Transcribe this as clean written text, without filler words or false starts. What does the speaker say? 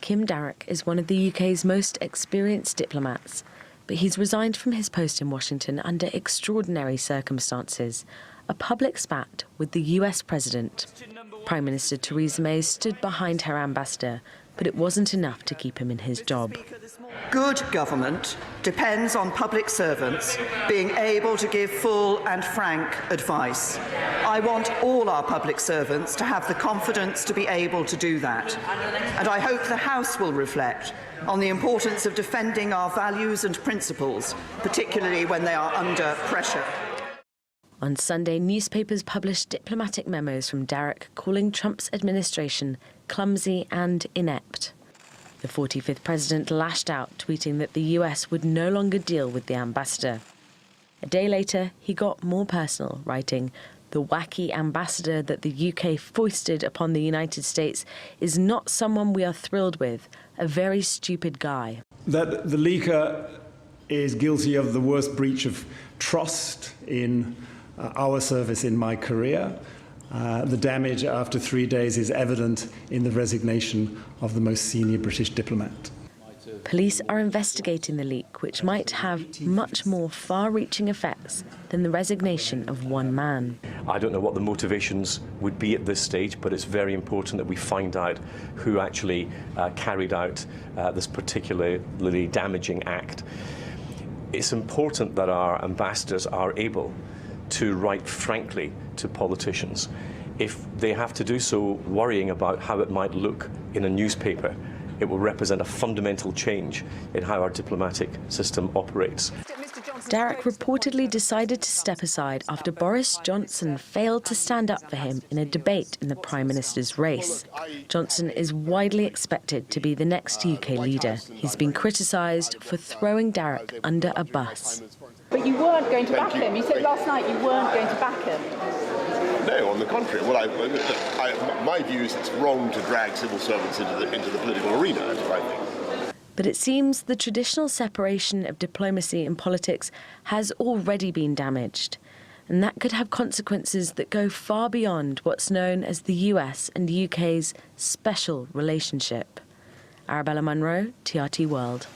Kim Darroch is one of the UK's most experienced diplomats, but he's resigned from his post in Washington under extraordinary circumstances, a public spat with the US president. Prime Minister Theresa May stood behind her ambassador, but it wasn't enough to keep him in his job. Good government depends on public servants being able to give full and frank advice. I want all our public servants to have the confidence to be able to do that. And I hope the House will reflect on the importance of defending our values and principles, particularly when they are under pressure. On Sunday, newspapers published diplomatic memos from Darroch calling Trump's administration clumsy and inept. The 45th president lashed out, tweeting that the US would no longer deal with the ambassador. A day later, he got more personal, writing, "The wacky ambassador that the UK foisted upon the United States is not someone we are thrilled with, a very stupid guy." That the leaker is guilty of the worst breach of trust in our service in my career. The damage after 3 days is evident in the resignation of the most senior British diplomat. Police are investigating the leak, which might have much more far-reaching effects than the resignation of one man. I don't know what the motivations would be at this stage, but it's very important that we find out who actually carried out this particularly damaging act. It's important that our ambassadors are able to write frankly to politicians. If they have to do so worrying about how it might look in a newspaper, it will represent a fundamental change in how our diplomatic system operates. Darroch reportedly decided to step aside after Boris Johnson failed to stand up for him in a debate in the Prime Minister's race. Johnson is widely expected to be the next UK leader. He's been criticised for throwing Darroch under a bus. But you weren't going to back him. You said last night you weren't going to back him. No, on the contrary. Well, my view is it's wrong to drag civil servants into the political arena, that's what I think. But it seems the traditional separation of diplomacy and politics has already been damaged. And that could have consequences that go far beyond what's known as the US and UK's special relationship. Arabella Munro, TRT World.